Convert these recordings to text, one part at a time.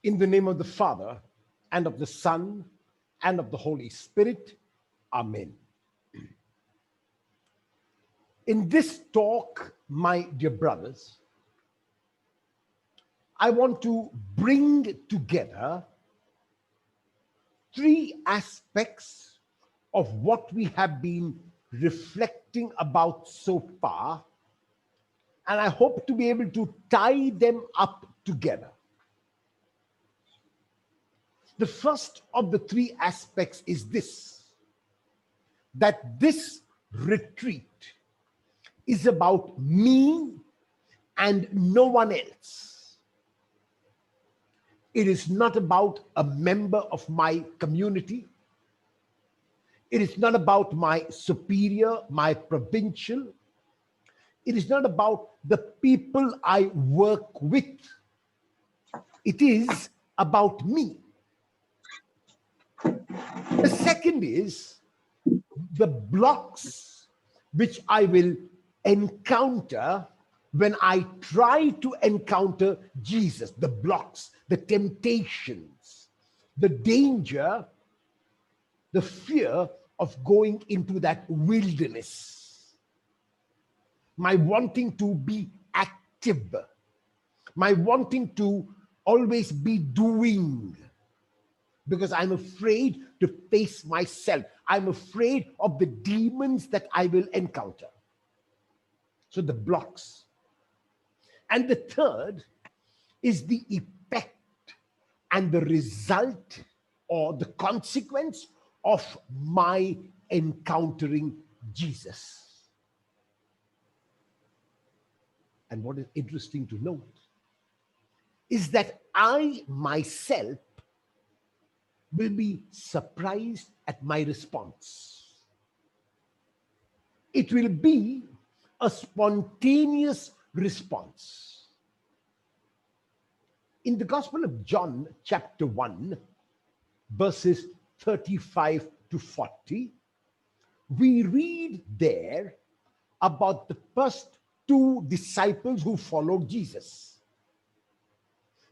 In the name of the Father, and of the Son, and of the Holy Spirit. Amen. In this talk, my dear brothers, I want to bring together three aspects of what we have been reflecting about so far, and I hope to be able to tie them up together. The first of the three aspects is this, that this retreat is about me and no one else. It is not about a member of my community. It is not about my superior, my provincial. It is not about the people I work with. It is about me. The second is the blocks which I will encounter when I try to encounter Jesus, the blocks, the temptations, the danger, the fear of going into that wilderness, my wanting to be active, my wanting to always be doing, because I'm afraid to face myself. I'm afraid of the demons that I will encounter. So the blocks. And the third is the effect and the result or the consequence of my encountering Jesus. And what is interesting to note is that I myself will be surprised at my response. It will be a spontaneous response. In the Gospel of John, chapter 1, verses 35 to 40, we read there about the first two disciples who followed Jesus.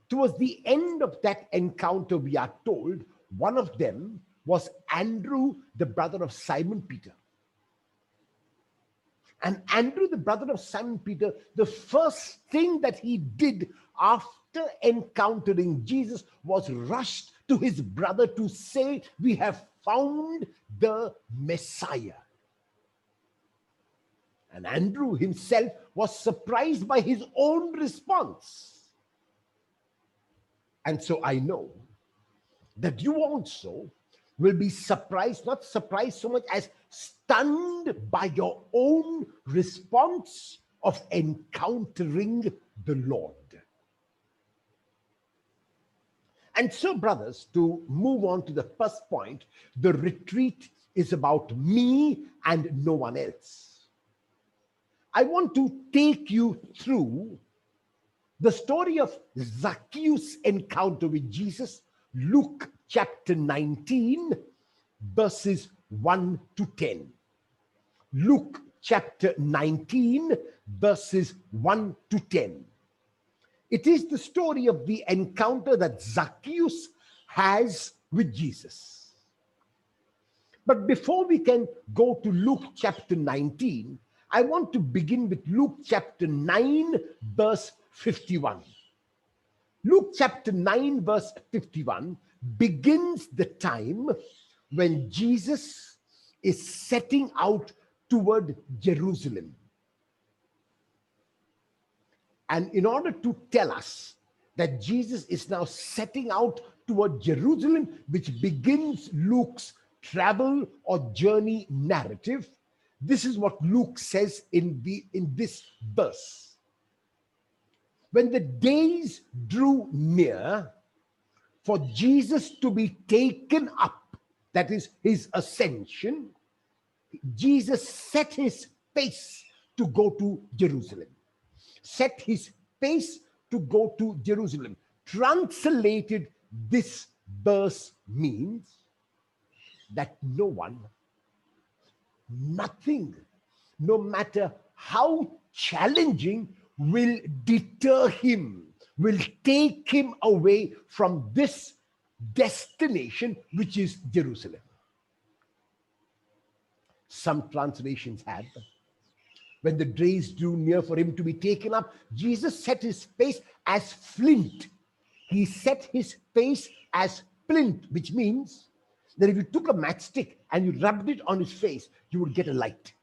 Towards the end of that encounter, we are told, one of them was Andrew, the brother of Simon Peter. And Andrew, the brother of Simon Peter, the first thing that he did after encountering Jesus was rushed to his brother to say, "We have found the Messiah." And Andrew himself was surprised by his own response. And so I know that you also will be surprised, not surprised so much as stunned by your own response of encountering the Lord. And so, brothers, to move on to the first point, the retreat is about me and no one else. I want to take you through the story of Zacchaeus' encounter with Jesus, Luke chapter 19, verses 1 to 10. Luke chapter 19, verses 1 to 10. It is the story of the encounter that Zacchaeus has with Jesus. But before we can go to Luke chapter 19, I want to begin with Luke chapter 9, verse 51. Luke chapter 9, verse 51 begins the time when Jesus is setting out toward Jerusalem. And in order to tell us that Jesus is now setting out toward Jerusalem, which begins Luke's travel or journey narrative, this is what Luke says in this verse. When the days drew near for Jesus to be taken up, that is his ascension, Jesus set his face to go to Jerusalem. Set his face to go to Jerusalem. Translated, this verse means that no one, nothing, no matter how challenging, will deter him, will take him away from this destination, which is Jerusalem. Some translations have, when the days drew near for him to be taken up, Jesus set his face as flint. He set his face as flint, which means that if you took a matchstick and you rubbed it on his face, you would get a light.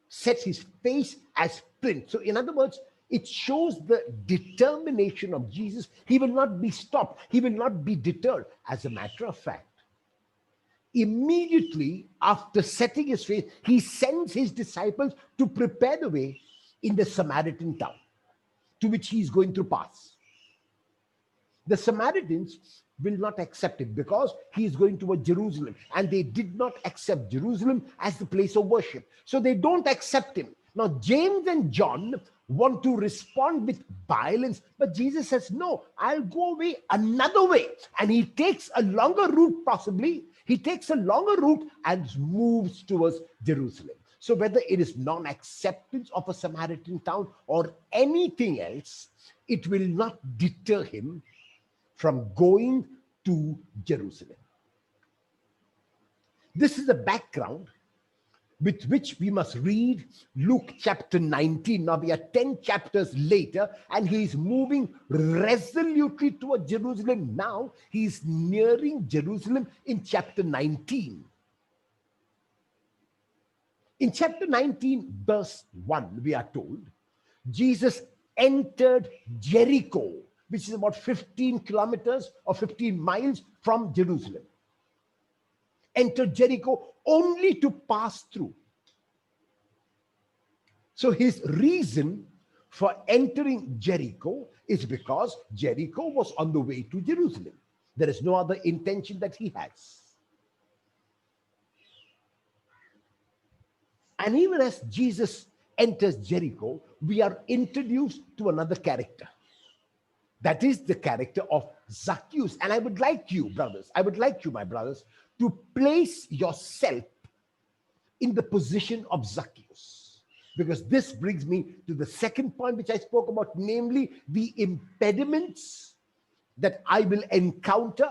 Set his face as flint. So in other words, it shows the determination of Jesus. He will not be stopped. He will not be deterred. As a matter of fact, immediately after setting his face, he sends his disciples to prepare the way in the Samaritan town to which he is going to pass. The Samaritans will not accept him because he is going toward Jerusalem, and they did not accept Jerusalem as the place of worship. So they don't accept him. Now, James and John want to respond with violence, but Jesus says, no, I'll go away another way. And he takes a longer route, possibly. He takes a longer route and moves towards Jerusalem. So whether it is non-acceptance of a Samaritan town or anything else, it will not deter him from going to Jerusalem. This is the background with which we must read Luke chapter 19. Now we are 10 chapters later, and he is moving resolutely toward Jerusalem. Now he is nearing Jerusalem in chapter 19. In chapter 19, verse 1, we are told, Jesus entered Jericho, which is about 15 kilometers or 15 miles from Jerusalem. Entered Jericho only to pass through. So his reason for entering Jericho is because Jericho was on the way to Jerusalem. There is no other intention that he has. And even as Jesus enters Jericho, we are introduced to another character. That is the character of Zacchaeus. And I would like you, brothers, my brothers, to place yourself in the position of Zacchaeus. Because this brings me to the second point which I spoke about, namely the impediments that I will encounter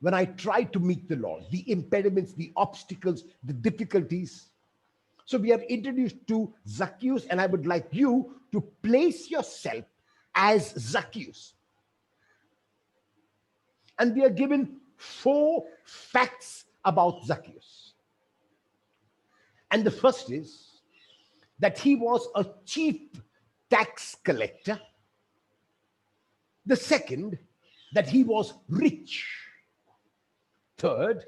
when I try to meet the Lord. The impediments, the obstacles, the difficulties. So we are introduced to Zacchaeus, and I would like you to place yourself as Zacchaeus. And we are given 4 facts about Zacchaeus. And the first is that he was a chief tax collector. The second, that he was rich. Third,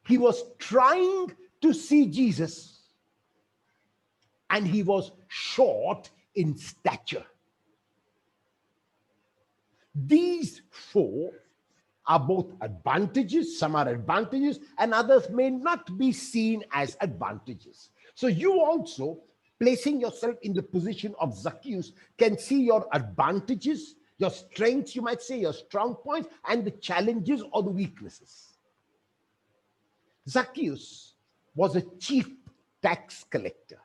he was trying to see Jesus, and he was short in stature. These 4 are both advantages. Some are advantages, and others may not be seen as advantages. So you also, placing yourself in the position of Zacchaeus, can see your advantages, your strengths, you might say, your strong points, and the challenges or the weaknesses. Zacchaeus was a chief tax collector.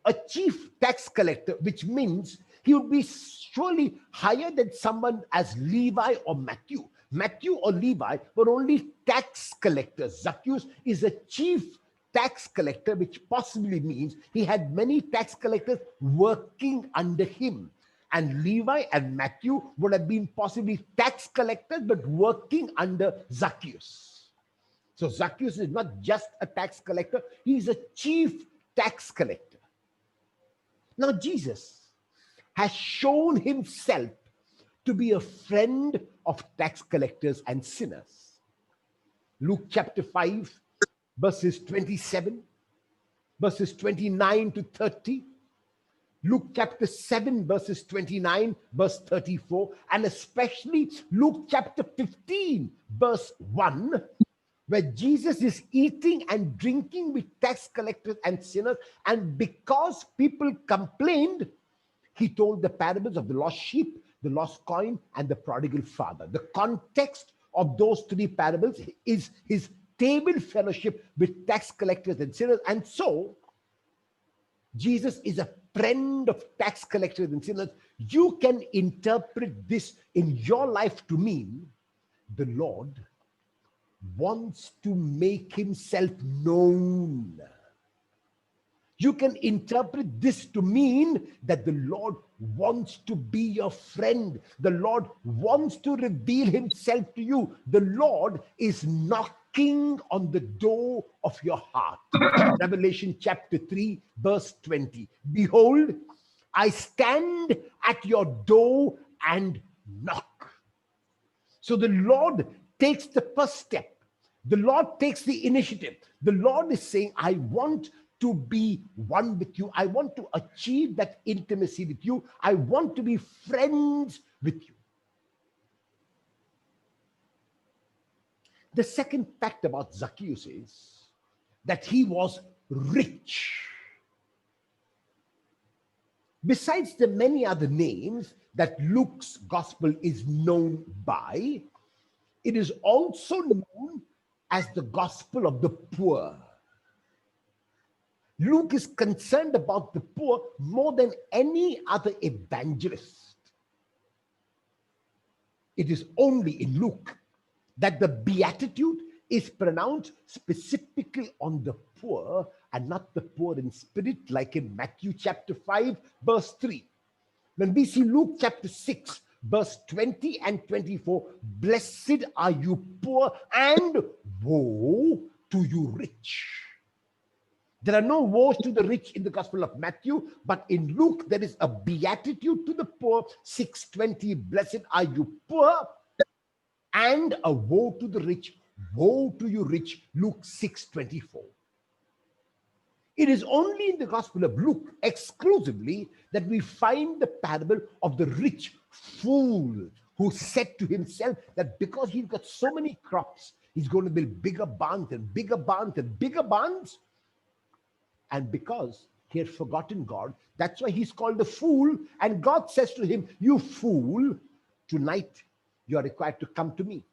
A chief tax collector, which means he would be surely higher than someone as Levi or Matthew. Matthew or Levi were only tax collectors. Zacchaeus is a chief tax collector, which possibly means he had many tax collectors working under him. And Levi and Matthew would have been possibly tax collectors, but working under Zacchaeus. So Zacchaeus is not just a tax collector, he is a chief tax collector. Now Jesus has shown himself to be a friend of tax collectors and sinners. Luke chapter 5, verses 27, verses 29 to 30. Luke chapter 7, verses 29, verse 34, and especially Luke chapter 15, verse 1, where Jesus is eating and drinking with tax collectors and sinners, and because people complained, he told the parables of the lost sheep, the lost coin, and the prodigal father. The context of those 3 parables is his table fellowship with tax collectors and sinners. And so, Jesus is a friend of tax collectors and sinners. You can interpret this in your life to mean the Lord wants to make himself known. You can interpret this to mean that the Lord wants to be your friend. The Lord wants to reveal himself to you. The Lord is knocking on the door of your heart. Revelation chapter 3, verse 20. Behold, I stand at your door and knock. So the Lord takes the first step. The Lord takes the initiative. The Lord is saying, I want to be one with you. I want to achieve that intimacy with you. I want to be friends with you. The second fact about Zacchaeus is that he was rich. Besides the many other names that Luke's gospel is known by, it is also known as the gospel of the poor. Luke is concerned about the poor more than any other evangelist. It is only in Luke that the beatitude is pronounced specifically on the poor and not the poor in spirit, like in Matthew chapter 5, verse 3. When we see Luke chapter 6, verse 20 and 24, blessed are you poor and woe to you rich. There are no woes to the rich in the Gospel of Matthew, but in Luke there is a beatitude to the poor, 6:20, blessed are you poor, and a woe to the rich, woe to you rich, Luke 6:24. It is only in the Gospel of Luke exclusively that we find the parable of the rich fool who said to himself that because he's got so many crops, he's going to build bigger barns and bigger barns and bigger barns. And because he had forgotten God, that's why he's called a fool. And God says to him, you fool, tonight you are required to come to me.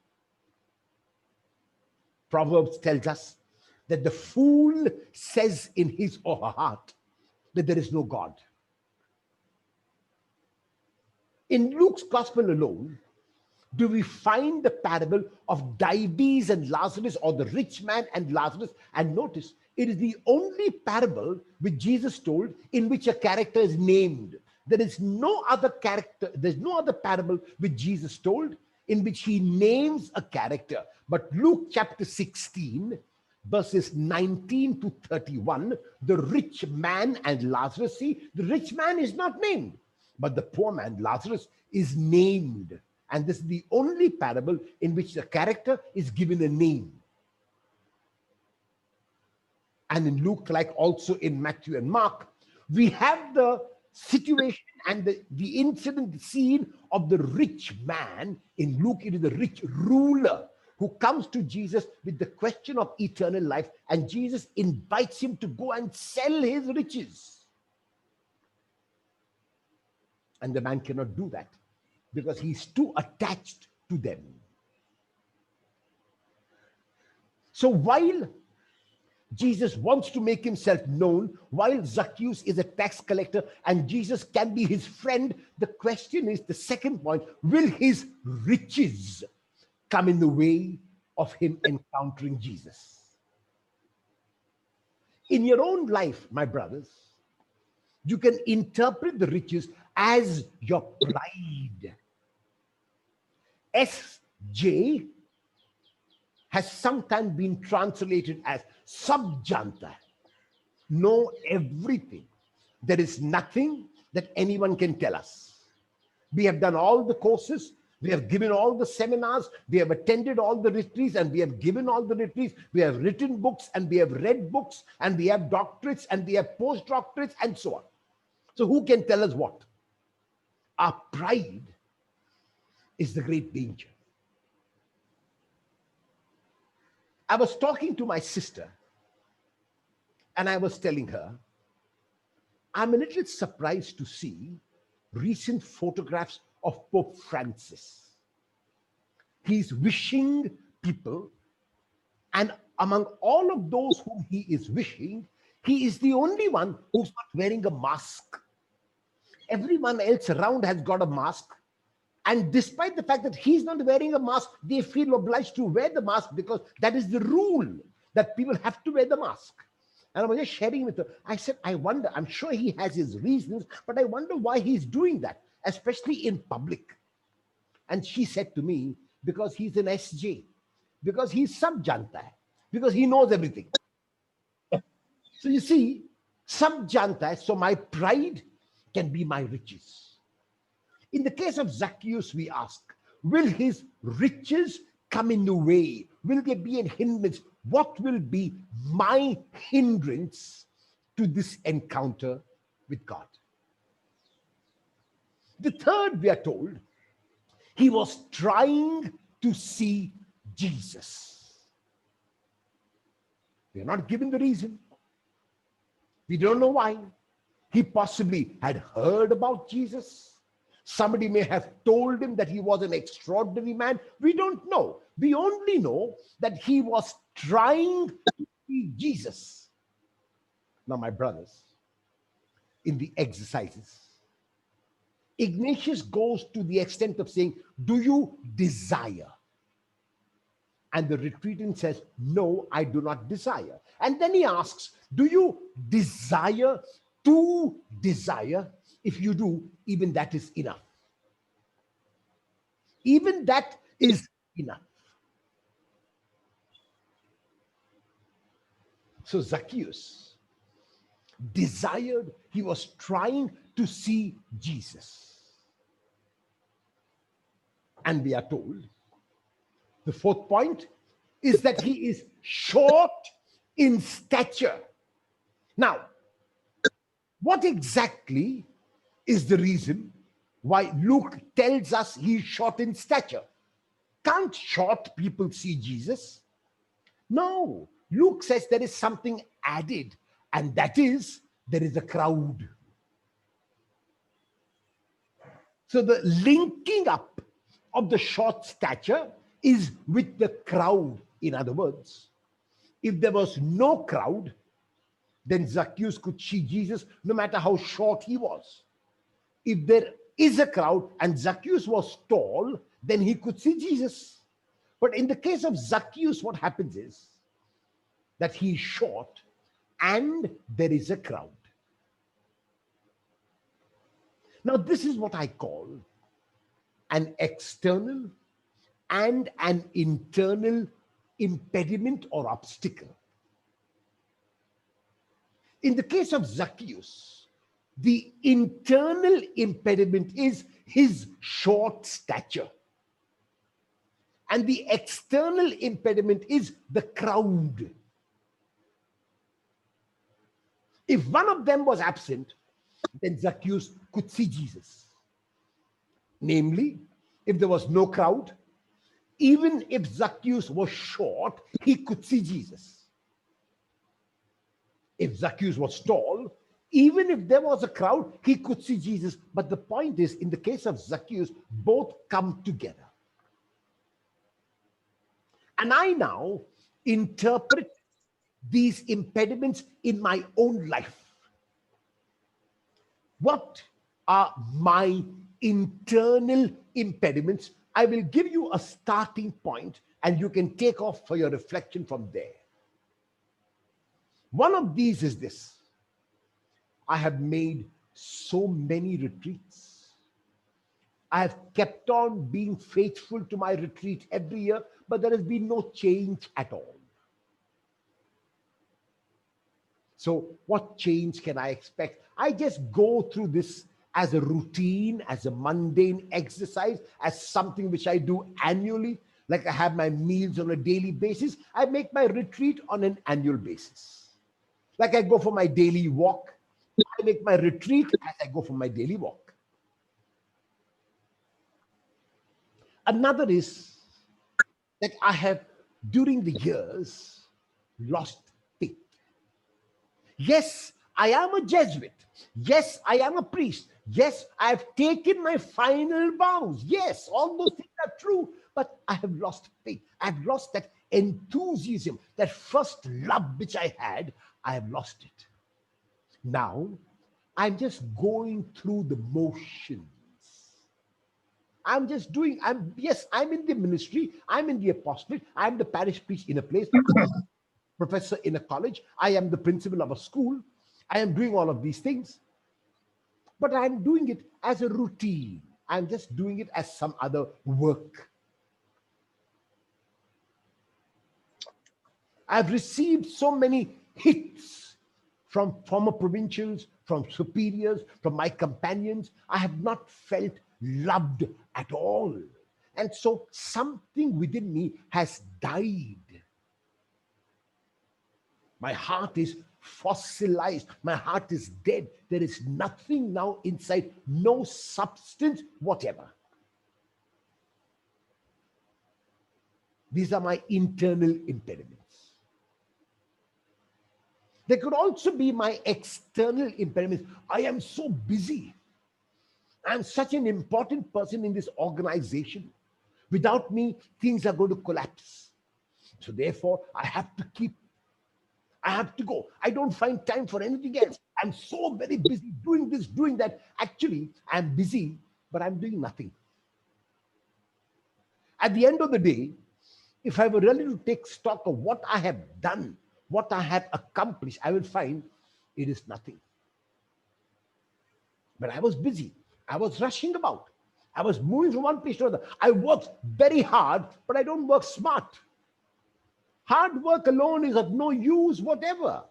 Proverbs tells us that the fool says in his or her heart that there is no God. In Luke's gospel alone, do we find the parable of Dives and Lazarus, or the rich man and Lazarus? And notice, it is the only parable which Jesus told in which a character is named. There is no other character, there's no other parable which Jesus told in which he names a character. But Luke chapter 16, verses 19 to 31, the rich man and Lazarus, see, the rich man is not named, but the poor man, Lazarus, is named. And this is the only parable in which the character is given a name. And in Luke, like also in Matthew and Mark, we have the situation and the incident, the scene of the rich man. In Luke, it is the rich ruler who comes to Jesus with the question of eternal life, and Jesus invites him to go and sell his riches. And the man cannot do that because he's too attached to them. So while Jesus wants to make himself known, while Zacchaeus is a tax collector and Jesus can be his friend, the question is, the second point, will his riches come in the way of him encountering Jesus? In your own life, my brothers, you can interpret the riches as your pride. SJ has sometimes been translated as subjanta. Know everything. There is nothing that anyone can tell us. We have done all the courses, we have given all the seminars, we have attended all the retreats, and we have given all the retreats. We have written books, and we have read books, and we have doctorates, and we have postdoctorates, and so on. So who can tell us what? Our pride is the great danger. I was talking to my sister, and I was telling her, I'm a little surprised to see recent photographs of Pope Francis. He's wishing people, and among all of those whom he is wishing, he is the only one who's not wearing a mask. Everyone else around has got a mask. And despite the fact that he's not wearing a mask, they feel obliged to wear the mask because that is the rule, that people have to wear the mask. And I was just sharing with her. I said, I wonder, I'm sure he has his reasons, but I wonder why he's doing that, especially in public. And she said to me, because he's an SJ, because he's sab janta hai, because he knows everything. So you see, sab janta hai, so my pride can be my riches. In the case of Zacchaeus, we ask, will his riches come in the way? Will there be a hindrance? What will be my hindrance to this encounter with God? The third, we are told, he was trying to see Jesus. We are not given the reason. We don't know why. He possibly had heard about Jesus. Somebody may have told him that he was an extraordinary man. We don't know. We only know that he was trying to see Jesus. Now, my brothers, in the exercises, Ignatius goes to the extent of saying, do you desire? And the retreatant says, no, I do not desire. And then he asks, do you desire to desire? If you do, even that is enough. Even that is enough. So Zacchaeus desired, he was trying to see Jesus. And we are told, the fourth point is that he is short in stature. Now, what exactly is the reason why Luke tells us he's short in stature? Can't short people see Jesus? No, Luke says there is something added, and that is there is a crowd. So the linking up of the short stature is with the crowd. In other words, if there was no crowd, then Zacchaeus could see Jesus no matter how short he was. If there is a crowd and Zacchaeus was tall, then he could see Jesus. But in the case of Zacchaeus, what happens is that he is short and there is a crowd. Now, this is what I call an external and an internal impediment or obstacle. In the case of Zacchaeus, the internal impediment is his short stature. And the external impediment is the crowd. If one of them was absent, then Zacchaeus could see Jesus. Namely, if there was no crowd, even if Zacchaeus was short, he could see Jesus. If Zacchaeus was tall, even if there was a crowd, he could see Jesus. But the point is, in the case of Zacchaeus, both come together. And I now interpret these impediments in my own life. What are my internal impediments? I will give you a starting point and you can take off for your reflection from there. One of these is this. I have made so many retreats. I have kept on being faithful to my retreat every year, but there has been no change at all. So what change can I expect? I just go through this as a routine, as a mundane exercise, as something which I do annually. Like I have my meals on a daily basis. I make my retreat on an annual basis. Like I go for my daily walk. I make my retreat as I go for my daily walk. Another is that I have, during the years, lost faith. Yes, I am a Jesuit. Yes, I am a priest. Yes, I have taken my final vows. Yes, all those things are true, but I have lost faith. I've lost that enthusiasm, that first love which I had, I have lost it. Now, I'm just going through the motions. I'm just doing, I'm in the ministry, I'm in the apostolate, I'm the parish priest in a place, professor in a college, I am the principal of a school, I am doing all of these things, but I'm doing it as a routine. I'm just doing it as some other work. I've received so many hits from former provincials, from superiors, from my companions. I have not felt loved at all. And so something within me has died. My heart is fossilized. My heart is dead. There is nothing now inside, no substance whatever. These are my internal impediments. There could also be my external impediments. I am so busy. I'm such an important person in this organization. Without me, things are going to collapse. So therefore, I have to go. I don't find time for anything else. I'm so very busy doing this, doing that. Actually, I'm busy, but I'm doing nothing. At the end of the day, if I were really to take stock of what I have done, what I have accomplished, I will find it is nothing. But I was busy. I was rushing about. I was moving from one place to another. I worked very hard, but I don't work smart. Hard work alone is of no use whatever.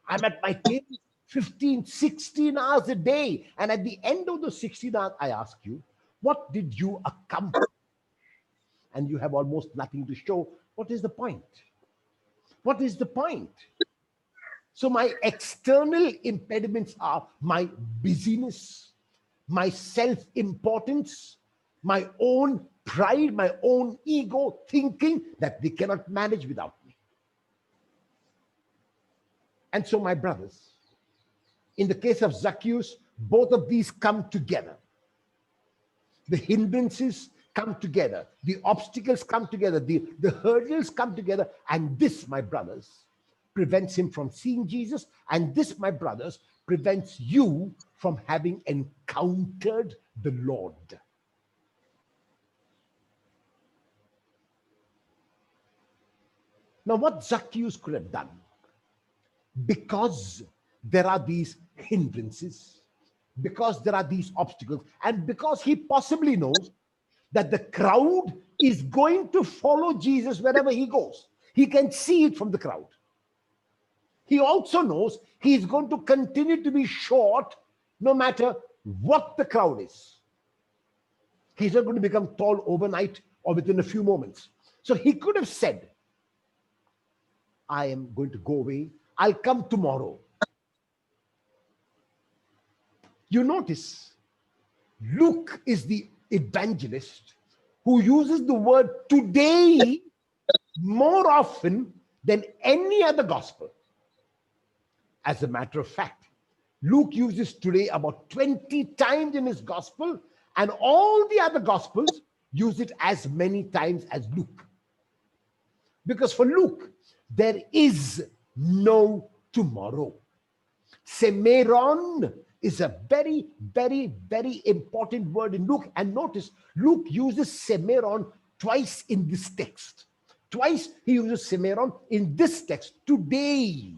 I'm at my table 15, 16 hours a day. And at the end of the 16 hours, I ask you, what did you accomplish? And you have almost nothing to show. What is the point? What is the point? So my external impediments are my busyness, my self-importance, my own pride, my own ego, thinking that they cannot manage without me. And so, my brothers, in the case of Zacchaeus, both of these come together. The hindrances come together, the obstacles come together, the hurdles come together, and this, my brothers, prevents him from seeing Jesus, and this, my brothers, prevents you from having encountered the Lord. Now, what Zacchaeus could have done, because there are these hindrances, because there are these obstacles, and because he possibly knows that the crowd is going to follow Jesus wherever he goes. He can see it from the crowd. He also knows he is going to continue to be short no matter what the crowd is. He's not going to become tall overnight or within a few moments. So he could have said, I am going to go away. I'll come tomorrow. You notice, Luke is the evangelist who uses the word today more often than any other gospel. As a matter of fact, Luke uses today about 20 times in his gospel, and all the other gospels use it as many times as Luke. Because for Luke, there is no tomorrow. Semeron is a very, very, very important word in Luke. And notice, Luke uses semeron twice in this text. Twice he uses semeron in this text, today.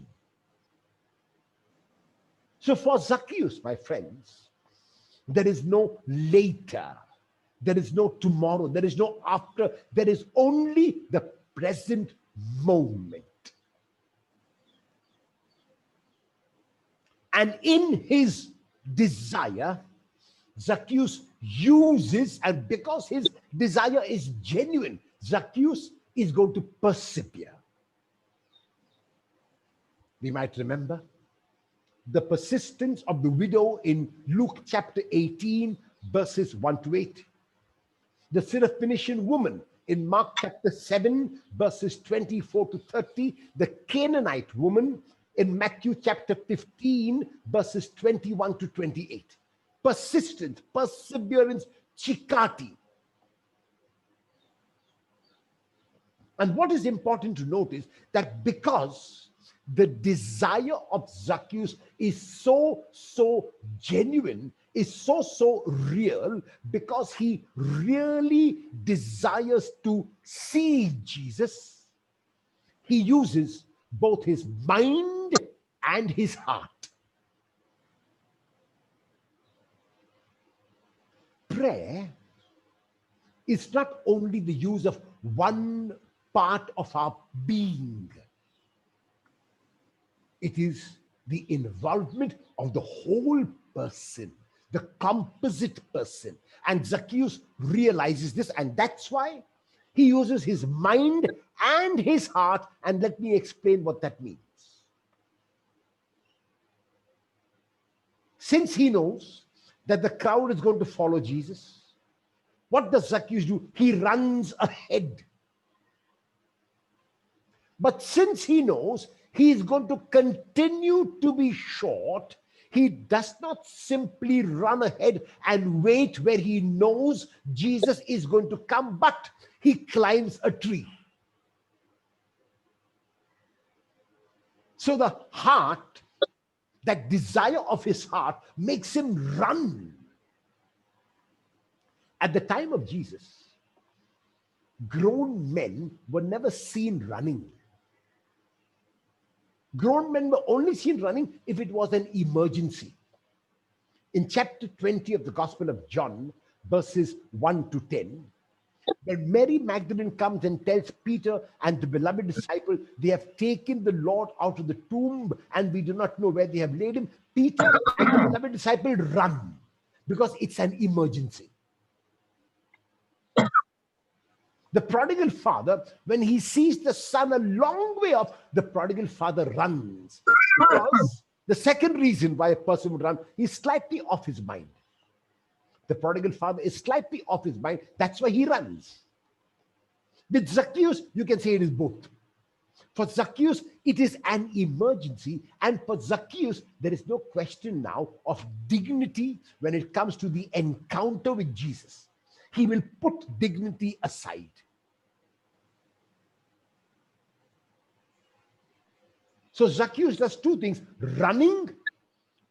So for Zacchaeus, my friends, there is no later. There is no tomorrow. There is no after. There is only the present moment. And in his desire, Zacchaeus uses, and because his desire is genuine, Zacchaeus is going to persevere. We might remember the persistence of the widow in Luke chapter 18, verses 1 to 8. The Syrophoenician woman in Mark chapter 7, verses 24 to 30. The Canaanite woman in Matthew chapter 15, verses 21 to 28. Persistence, perseverance, chikati. And what is important to note is that because the desire of Zacchaeus is so genuine, is so real, because he really desires to see Jesus. He uses both his mind and his heart. Prayer is not only the use of one part of our being, it is the involvement of the whole person, the composite person. And Zacchaeus realizes this, and that's why he uses his mind and his heart. And let me explain what that means. Since he knows that the crowd is going to follow Jesus, what does Zacchaeus do? He runs ahead. But since he knows he is going to continue to be short, he does not simply run ahead and wait where he knows Jesus is going to come, but he climbs a tree. So the heart, that desire of his heart, makes him run. At the time of Jesus, grown men were never seen running. Grown men were only seen running if it was an emergency. In chapter 20 of the Gospel of John, verses 1 to 10, when Mary Magdalene comes and tells Peter and the beloved disciple, they have taken the Lord out of the tomb and we do not know where they have laid him, Peter and the beloved disciple run because it's an emergency. The prodigal father, when he sees the son a long way off, the prodigal father runs. Because the second reason why a person would run, he's slightly off his mind. The prodigal father is slightly off his mind. That's why he runs. With Zacchaeus, you can say it is both. For Zacchaeus, it is an emergency. And for Zacchaeus, there is no question now of dignity when it comes to the encounter with Jesus. He will put dignity aside. So Zacchaeus does two things: running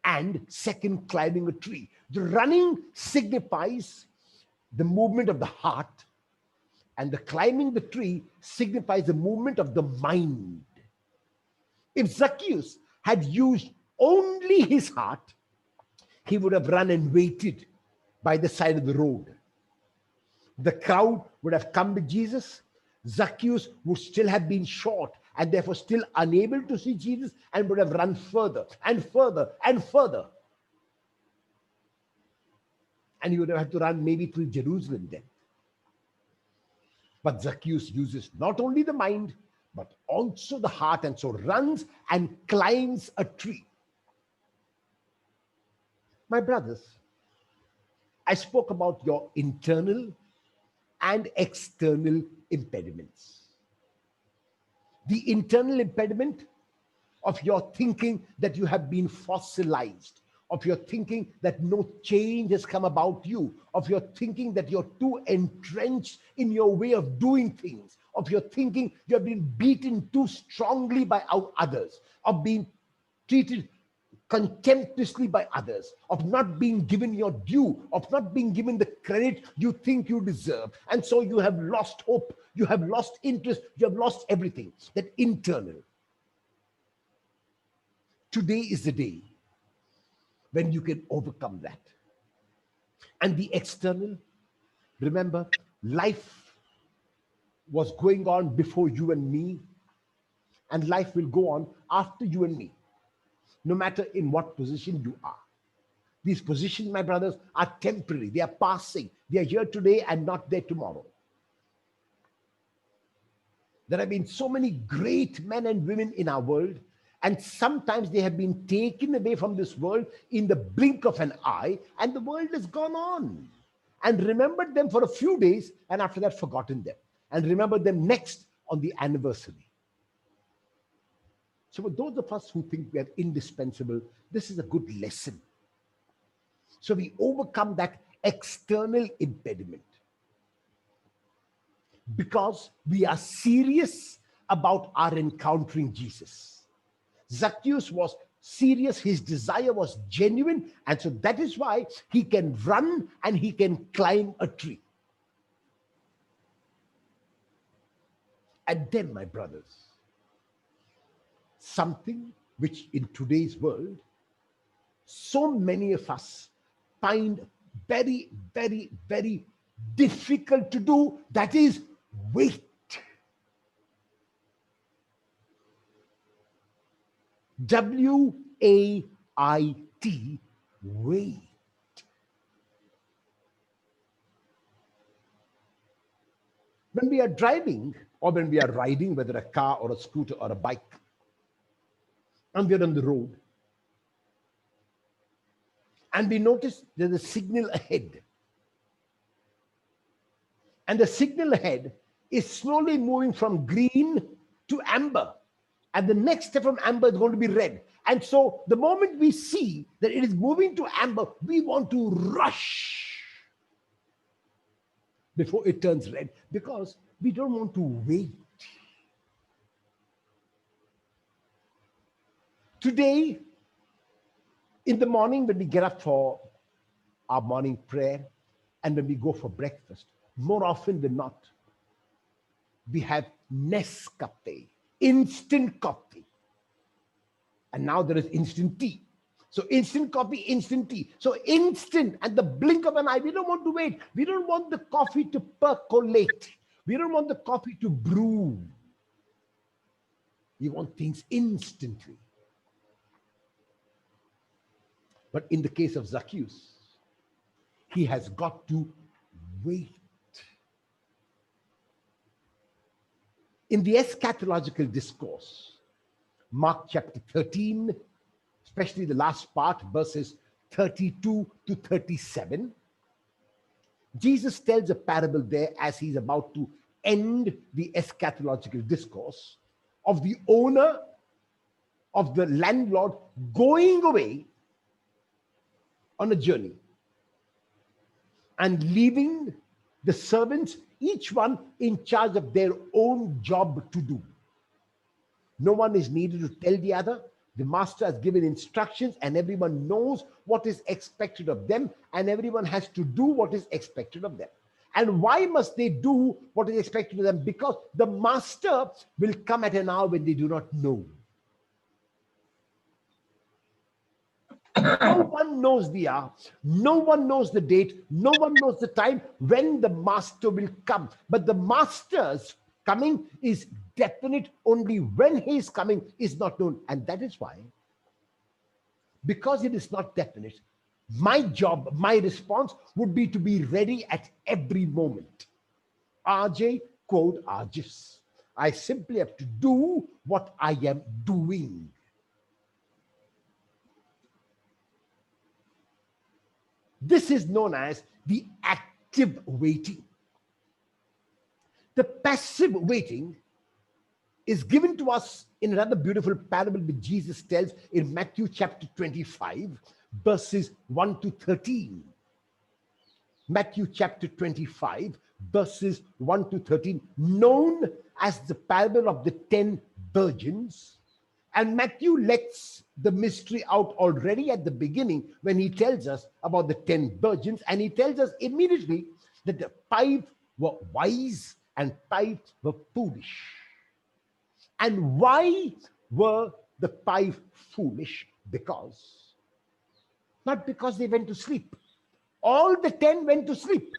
and second, climbing a tree. The running signifies the movement of the heart, and the climbing the tree signifies the movement of the mind. If Zacchaeus had used only his heart, he would have run and waited by the side of the road. The crowd would have come with Jesus. Zacchaeus would still have been short and therefore still unable to see Jesus, and would have run further and further and further. And he would have had to run maybe through Jerusalem then. But Zacchaeus uses not only the mind, but also the heart, and so runs and climbs a tree. My brothers, I spoke about your internal and external impediments. The internal impediment of your thinking that you have been fossilized, of your thinking that no change has come about you, of your thinking that you're too entrenched in your way of doing things, of your thinking you have been beaten too strongly by others, of being treated contemptuously by others, of not being given your due, of not being given the credit you think you deserve. And so you have lost hope, you have lost interest, you have lost everything. That internal. Today is the day when you can overcome that. And the external, remember, life was going on before you and me, and life will go on after you and me, no matter in what position you are. These positions, my brothers, are temporary. They are passing. They are here today and not there tomorrow. There have been so many great men and women in our world, and sometimes they have been taken away from this world in the blink of an eye, and the world has gone on. And remembered them for a few days, and after that forgotten them. And remembered them next on the anniversary. So for those of us who think we are indispensable, this is a good lesson. So we overcome that external impediment because we are serious about our encountering Jesus. Zacchaeus was serious, his desire was genuine, and so that is why he can run and he can climb a tree. And then, my brothers, something which in today's world, so many of us find very, very, very difficult to do, that is wait. W-A-I-T, wait. When we are driving or when we are riding, whether a car or a scooter or a bike, and we're on the road, and we notice there's a signal ahead, and the signal ahead is slowly moving from green to amber, and the next step from amber is going to be red. And so the moment we see that it is moving to amber, we want to rush before it turns red, because we don't want to wait. Today, in the morning, when we get up for our morning prayer and when we go for breakfast, more often than not, we have Nescafe, instant coffee. And now there is instant tea. So instant coffee, instant tea. So instant, at the blink of an eye. We don't want to wait. We don't want the coffee to percolate. We don't want the coffee to brew. We want things instantly. But in the case of Zacchaeus, he has got to wait. In the eschatological discourse, Mark chapter 13, especially the last part, verses 32 to 37, Jesus tells a parable there as he's about to end the eschatological discourse of the owner, of the landlord, going away on a journey and leaving the servants, each one in charge of their own job to do. No one is needed to tell the other. The master has given instructions and everyone knows what is expected of them, and everyone has to do what is expected of them. And why must they do what is expected of them? Because the master will come at an hour when they do not know. No one knows the hour, no one knows the date, no one knows the time when the master will come. But the master's coming is definite. Only when he is coming is not known. And that is why, because it is not definite, my job, my response would be to be ready at every moment. RJ, quote Argis. I simply have to do what I am doing. This is known as the active waiting. The passive waiting is given to us in another beautiful parable which Jesus tells in Matthew chapter 25, verses 1 to 13. Matthew chapter 25, verses 1 to 13, known as the parable of the 10 virgins. And Matthew lets the mystery out already at the beginning when he tells us about the 10 virgins, and he tells us immediately that the 5 were wise and 5 were foolish. And why were the 5 foolish? Not because they went to sleep. All the 10 went to sleep.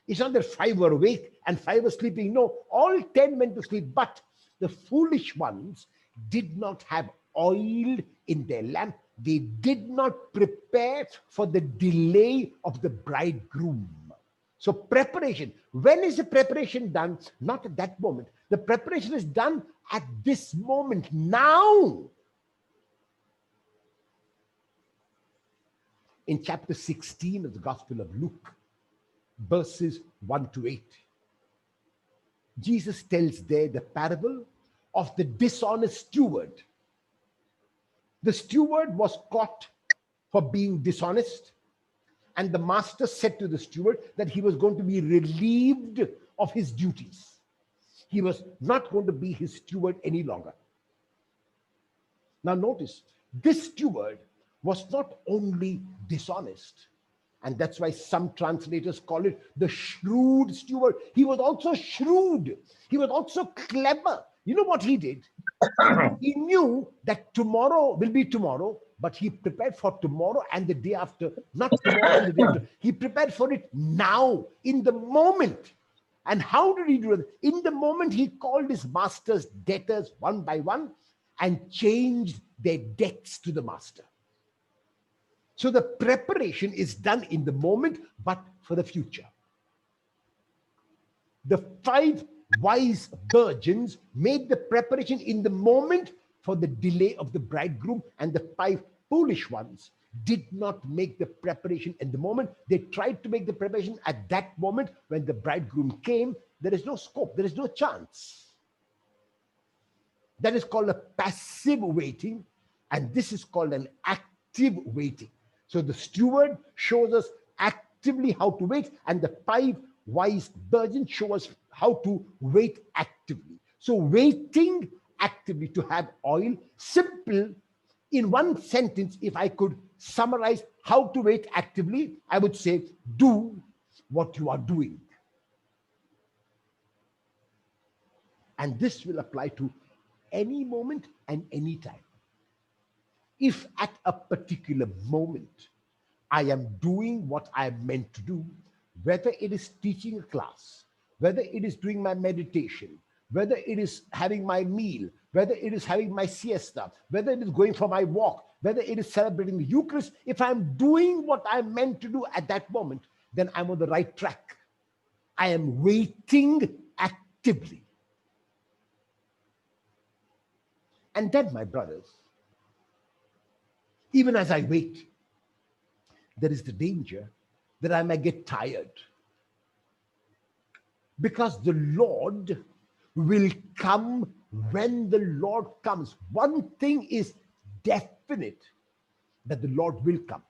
It's not that 5 were awake and 5 were sleeping. No, all 10 went to sleep. But the foolish ones did not have oil in their lamp. They did not prepare for the delay of the bridegroom. So preparation. When is the preparation done? Not at that moment. The preparation is done at this moment, now. In chapter 16 of the Gospel of Luke, verses 1 to 8, Jesus tells there the parable of the dishonest steward. The steward was caught for being dishonest, and the master said to the steward that he was going to be relieved of his duties. He was not going to be his steward any longer. Now notice, this steward was not only dishonest, and that's why some translators call it the shrewd steward. He was also shrewd. He was also clever. You know what he did? He knew that tomorrow will be tomorrow, but he prepared for tomorrow and the day after, not tomorrow and the day after. He prepared for it now, in the moment. And how did he do it? In the moment, he called his master's debtors one by one and changed their debts to the master. So the preparation is done in the moment, but for the future. The 5 wise virgins made the preparation in the moment for the delay of the bridegroom, and the 5 foolish ones did not make the preparation in the moment. They tried to make the preparation at that moment. When the bridegroom came, there is no scope, there is no chance. That is called a passive waiting, and this is called an active waiting. So the steward shows us actively how to wait, and the 5 wise virgins show us how to wait actively. So waiting actively to have oil, simple. In one sentence, if I could summarize how to wait actively, I would say, do what you are doing. And this will apply to any moment and any time. If at a particular moment I am doing what I am meant to do, whether it is teaching a class, whether it is doing my meditation, whether it is having my meal, whether it is having my siesta, whether it is going for my walk, whether it is celebrating the Eucharist, if I'm doing what I'm meant to do at that moment, then I'm on the right track. I am waiting actively. And then, my brothers, even as I wait, there is the danger that I may get tired. Because the Lord will come when the Lord comes. One thing is definite, that the Lord will come.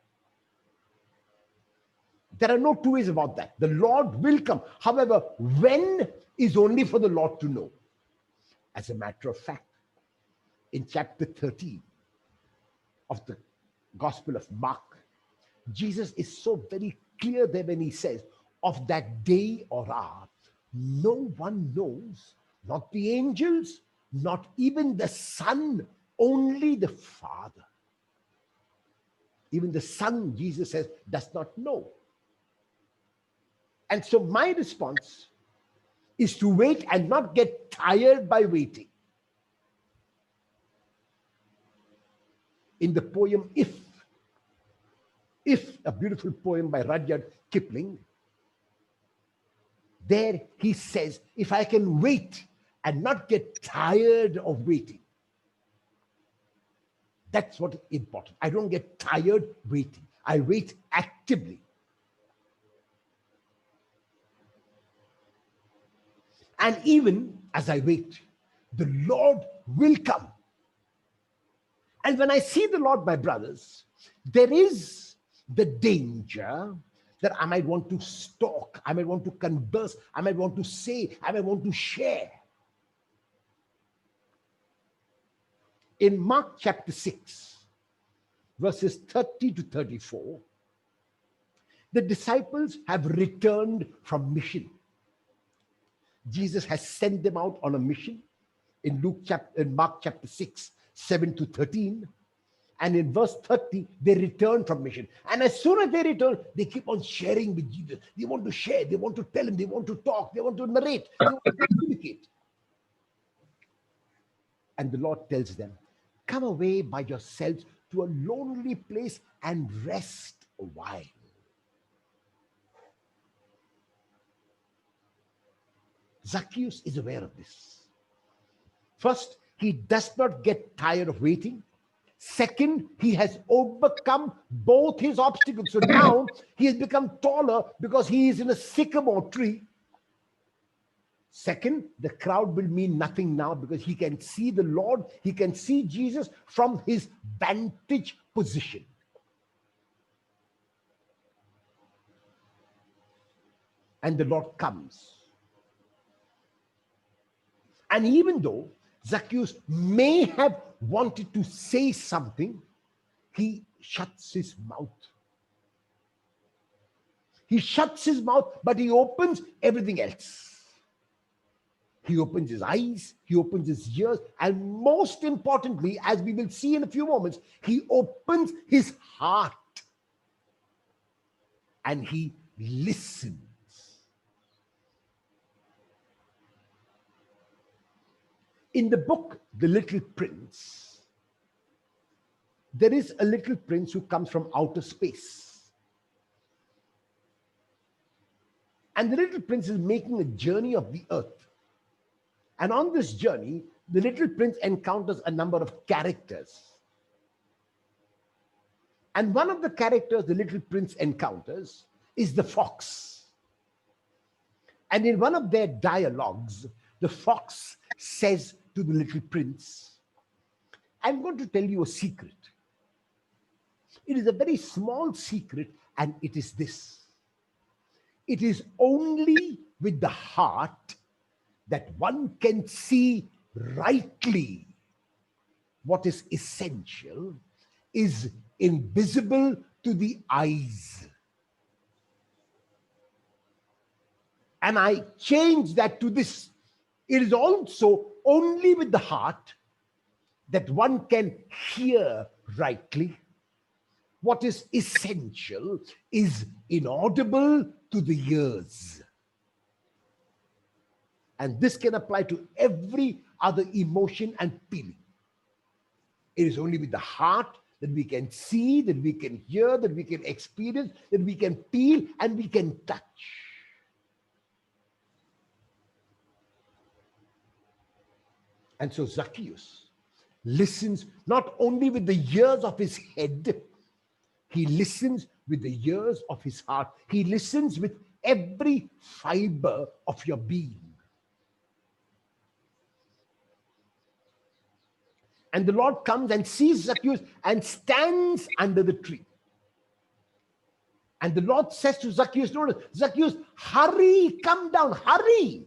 There are no two ways about that. The Lord will come. However, when is only for the Lord to know. As a matter of fact, in chapter 13 of the Gospel of Mark, Jesus is so very clear there when he says, of that day or hour, no one knows, not the angels, not even the Son, only the Father. Even the Son, Jesus says, does not know. And so my response is to wait and not get tired by waiting. In the poem If, a beautiful poem by Rudyard Kipling, there he says, if I can wait and not get tired of waiting, that's what is important. I don't get tired waiting. I wait actively. And even as I wait, the Lord will come. And when I see the Lord, my brothers, there is the danger that I might want to talk, I might want to converse, I might want to say, I might want to share. In Mark chapter 6, verses 30 to 34, the disciples have returned from mission. Jesus has sent them out on a mission in Mark chapter 6, 7 to 13. And in verse 30, they return from mission. And as soon as they return, they keep on sharing with Jesus. They want to share, they want to tell him, they want to talk, they want to narrate, they want to communicate. And the Lord tells them, come away by yourselves to a lonely place and rest a while. Zacchaeus is aware of this. First, he does not get tired of waiting. Second, he has overcome both his obstacles. So now he has become taller because he is in a sycamore tree. Second, the crowd will mean nothing now because he can see the Lord, he can see Jesus from his vantage position. And the Lord comes. And even though Zacchaeus may have wanted to say something, he shuts his mouth. He shuts his mouth, but he opens everything else. He opens his eyes, he opens his ears, and most importantly, as we will see in a few moments, he opens his heart and he listens. In the book, The Little Prince, there is a little prince who comes from outer space. And the little prince is making a journey of the earth. And on this journey, the little prince encounters a number of characters. And one of the characters the little prince encounters is the fox. And in one of their dialogues, the fox says to the little prince, I'm going to tell you a secret. It is a very small secret, and it is this. It is only with the heart that one can see rightly what is essential, is invisible to the eyes. And I change that to this. It is also only with the heart that one can hear rightly. What is essential is inaudible to the ears. And this can apply to every other emotion and feeling. It is only with the heart that we can see, that we can hear, that we can experience, that we can feel, and we can touch. And so Zacchaeus listens not only with the ears of his head, he listens with the ears of his heart. He listens with every fiber of your being. And the Lord comes and sees Zacchaeus and stands under the tree. And the Lord says to Zacchaeus, notice, Zacchaeus, hurry, come down, hurry.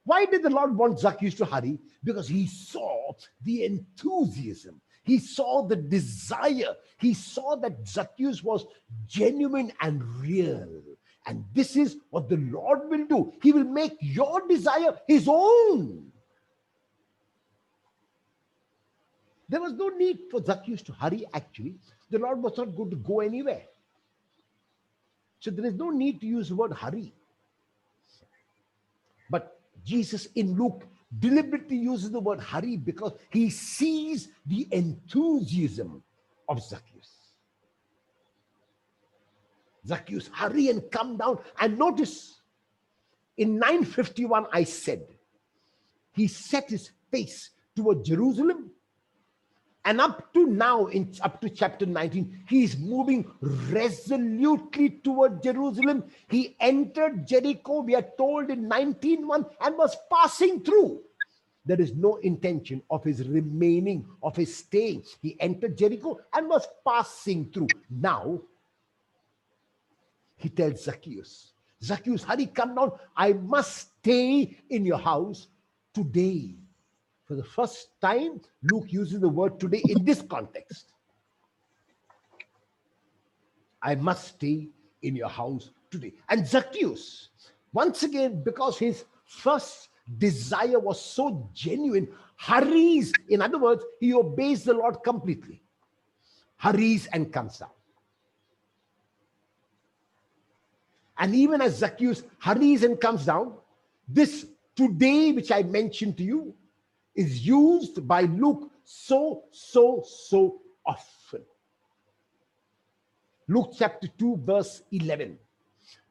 Why did the Lord want Zacchaeus to hurry? Because he saw the enthusiasm. He saw the desire. He saw that Zacchaeus was genuine and real. And this is what the Lord will do. He will make your desire his own. There was no need for Zacchaeus to hurry, actually. The Lord was not going to go anywhere. So there is no need to use the word hurry. But Jesus in Luke deliberately uses the word hurry because he sees the enthusiasm of Zacchaeus. Zacchaeus, hurry and come down. And notice, in 951, I said, he set his face toward Jerusalem. And up to now, up to chapter 19, he is moving resolutely toward Jerusalem. He entered Jericho, we are told in 19:1, and was passing through. There is no intention of his remaining, of his staying. He entered Jericho and was passing through. Now, he tells Zacchaeus, Zacchaeus, hurry, come down. I must stay in your house today. For the first time, Luke uses the word today in this context. I must stay in your house today. And Zacchaeus, once again, because his first desire was so genuine, hurries. In other words, he obeys the Lord completely. Hurries and comes down. And even as Zacchaeus hurries and comes down, this today, which I mentioned to you, is used by Luke so often. Luke chapter 2, verse 11.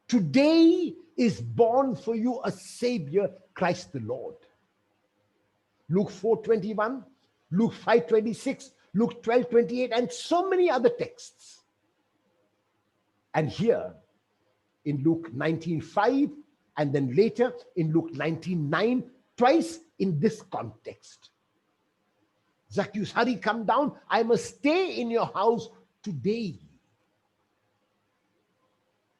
Today is born for you a Savior, Christ the Lord. Luke 4:21, Luke 5:26, Luke 12:28, and so many other texts. And here in Luke 19:5, and then later in Luke 19:9, twice in this context. Zacchaeus, hurry, come down. I must stay in your house today.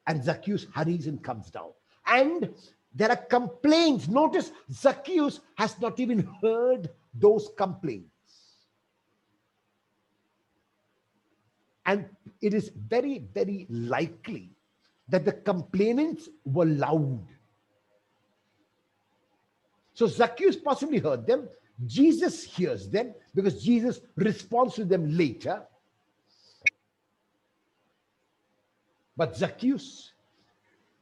And Zacchaeus hurries and comes down. And there are complaints. Notice Zacchaeus has not even heard those complaints. And it is very, very likely that the complainants were loud. So Zacchaeus possibly heard them. Jesus hears them because Jesus responds to them later. But Zacchaeus,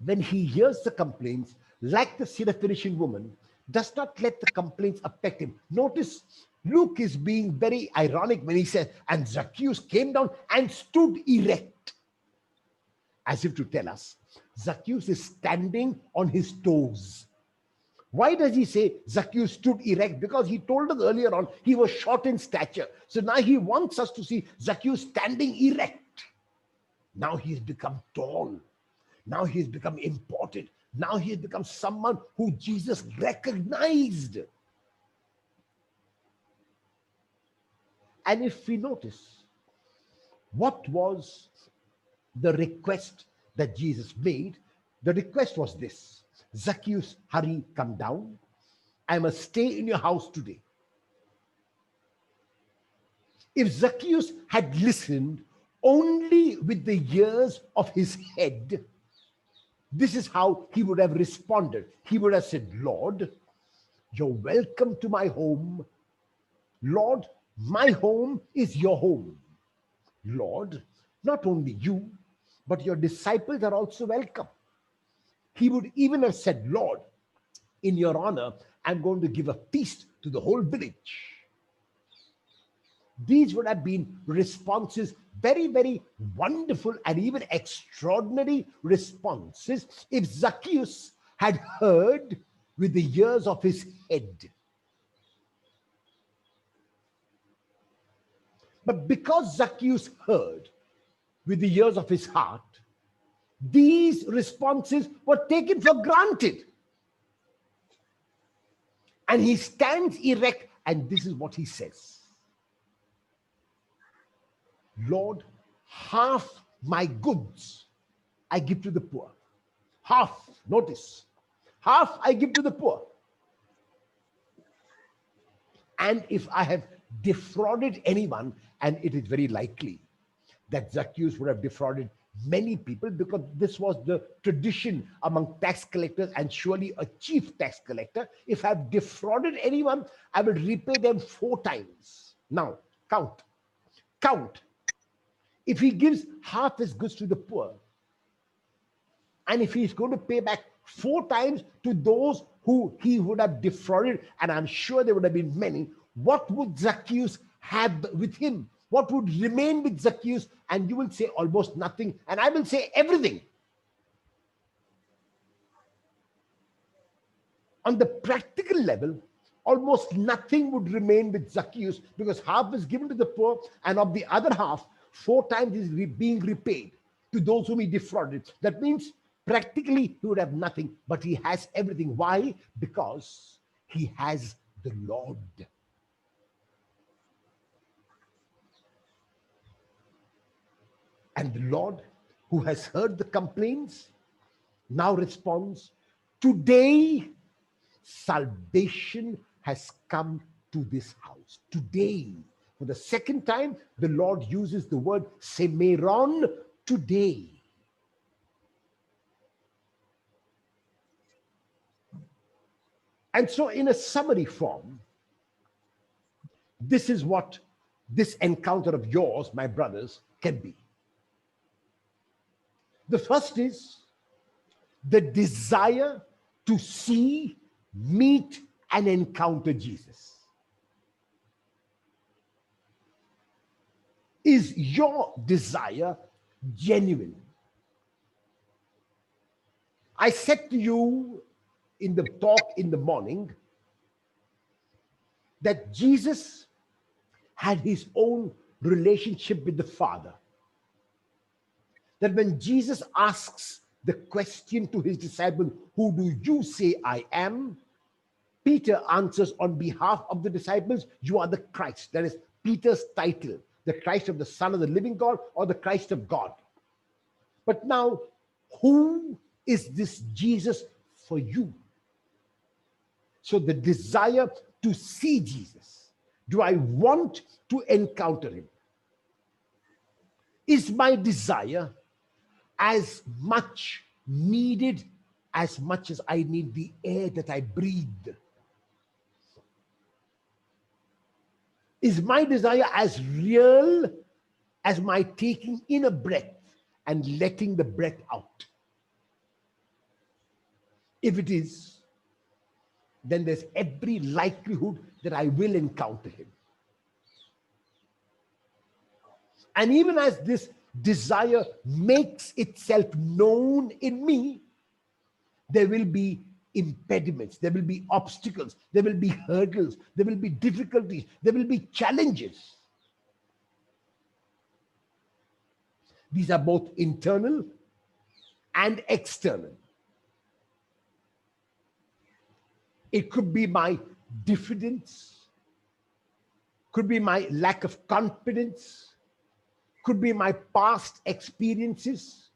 when he hears the complaints, like the Syrophoenician woman, does not let the complaints affect him. Notice Luke is being very ironic when he says, and Zacchaeus came down and stood erect, as if to tell us Zacchaeus is standing on his toes. Why does he say Zacchaeus stood erect? Because he told us earlier on he was short in stature. So now he wants us to see Zacchaeus standing erect. Now he has become tall. Now he has become important. Now he has become someone who Jesus recognized. And if we notice, what was the request that Jesus made? The request was this: Zacchaeus, hurry, come down. I must stay in your house today. If Zacchaeus had listened only with the ears of his head, this is how he would have responded. He would have said, Lord, you're welcome to my home. Lord, my home is your home. Lord, not only you, but your disciples are also welcome. He would even have said, Lord, in your honor, I'm going to give a feast to the whole village. These would have been responses, very, very wonderful and even extraordinary responses, if Zacchaeus had heard with the ears of his head. But because Zacchaeus heard with the ears of his heart, these responses were taken for granted. And he stands erect, and this is what he says: Lord, half my goods I give to the poor. Half, notice, half I give to the poor. And if I have defrauded anyone, and it is very likely that Zacchaeus would have defrauded many people, because this was the tradition among tax collectors, and surely a chief tax collector. If I've defrauded anyone, I will repay them 4 times. Now, count. If he gives half his goods to the poor, and if he's going to pay back 4 times to those who he would have defrauded, and I'm sure there would have been many, what would Zacchaeus have with him? What would remain with Zacchaeus? And you will say almost nothing, and I will say everything. On the practical level, almost nothing would remain with Zacchaeus, because half is given to the poor, and of the other half, 4 times is being repaid to those whom he defrauded. That means practically he would have nothing, but he has everything. Why? Because he has the Lord. And the Lord, who has heard the complaints, now responds, today salvation has come to this house. Today, for the second time, the Lord uses the word semeron, today. And so in a summary form, this is what this encounter of yours, my brothers, can be. The first is the desire to see, meet, and encounter Jesus. Is your desire genuine? I said to you in the talk in the morning that Jesus had his own relationship with the Father. That when Jesus asks the question to his disciples, who do you say I am? Peter answers on behalf of the disciples, you are the Christ. That is Peter's title, the Christ of the Son of the living God, or the Christ of God. But now, who is this Jesus for you? So the desire to see Jesus. Do I want to encounter him? Is my desire as much needed as much as I need the air that I breathe? Is my desire as real as my taking in a breath and letting the breath out? If it is, then there's every likelihood that I will encounter him. And even as this desire makes itself known in me, there will be impediments, there will be obstacles, there will be hurdles, there will be difficulties, there will be challenges. These are both internal and external. It could be my diffidence, could be my lack of confidence, could be my past experiences,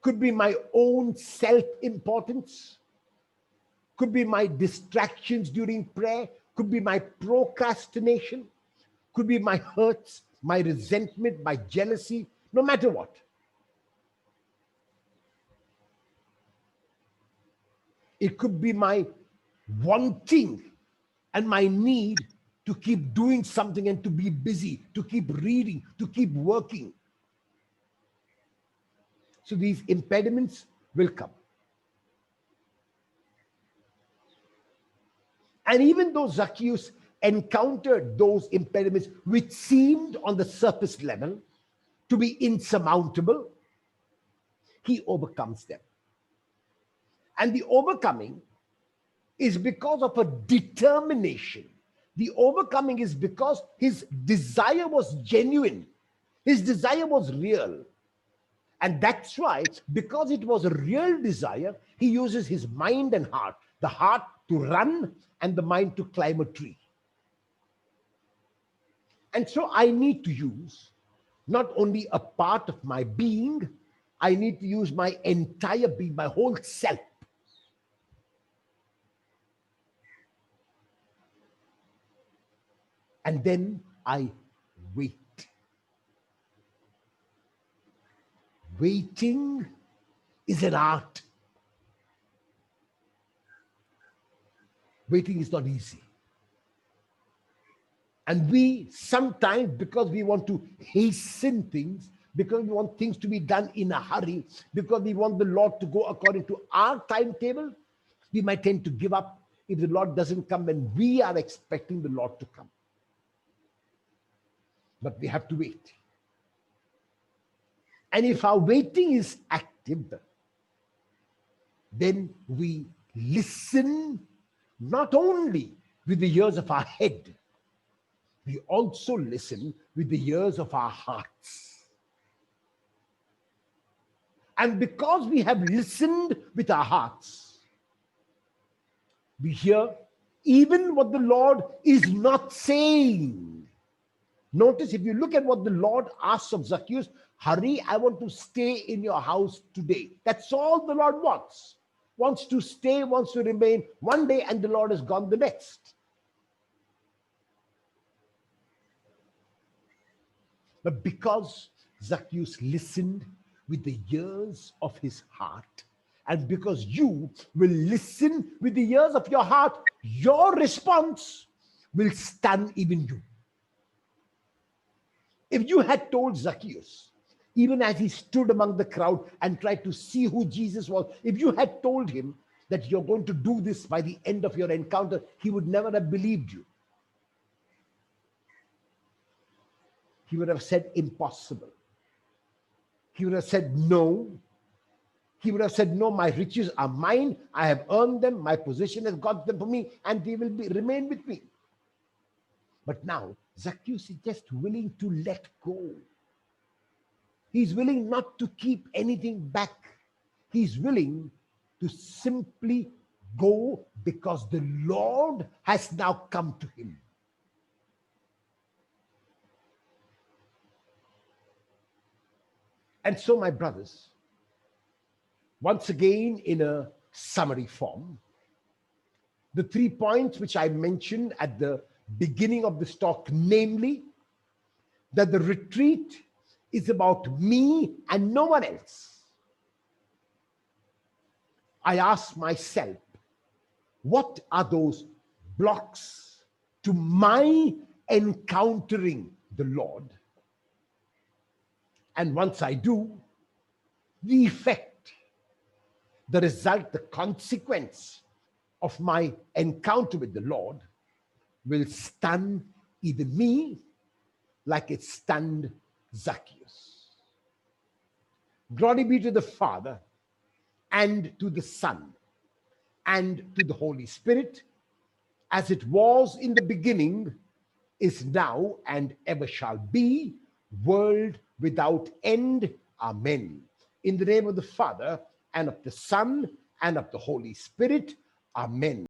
could be my own self-importance, could be my distractions during prayer, could be my procrastination, could be my hurts, my resentment, my jealousy, no matter what. It could be my wanting and my need to keep doing something and to be busy, to keep reading, to keep working. So these impediments will come. And even though Zacchaeus encountered those impediments which seemed on the surface level to be insurmountable, he overcomes them. And the overcoming is because of a determination. The overcoming is because his desire was genuine. His desire was real. And that's why, because it was a real desire, he uses his mind and heart. The heart to run and the mind to climb a tree. And so I need to use not only a part of my being, I need to use my entire being, my whole self. And then I wait. Waiting is an art. Waiting is not easy. And we sometimes, because we want to hasten things, because we want things to be done in a hurry, because we want the Lord to go according to our timetable, we might tend to give up if the Lord doesn't come when we are expecting the Lord to come. But we have to wait. And if our waiting is active, then we listen not only with the ears of our head, we also listen with the ears of our hearts. And because we have listened with our hearts, we hear even what the Lord is not saying. Notice, if you look at what the Lord asks of Zacchaeus, hurry, I want to stay in your house today. That's all the Lord wants. Wants to stay, wants to remain one day, and the Lord is gone the next. But because Zacchaeus listened with the ears of his heart, and because you will listen with the ears of your heart, your response will stun even you. If you had told Zacchaeus, even as he stood among the crowd and tried to see who Jesus was, if you had told him that you're going to do this by the end of your encounter, he would never have believed you. He would have said impossible. He would have said no. He would have said, no, my riches are mine. I have earned them. My position has got them for me, and they will remain with me. But now, Zacchaeus is just willing to let go. He's willing not to keep anything back. He's willing to simply go because the Lord has now come to him. And so, my brothers, once again in a summary form, the 3 points which I mentioned at the beginning of this talk, namely, that the retreat is about me and no one else, I ask myself, what are those blocks to my encountering the Lord? And once I do, the effect, the result, the consequence of my encounter with the Lord will stun either me like it stunned Zacchaeus. Glory be to the Father, and to the Son, and to the Holy Spirit, as it was in the beginning, is now, and ever shall be, world without end. Amen. In the name of the Father, and of the Son, and of the Holy Spirit. Amen.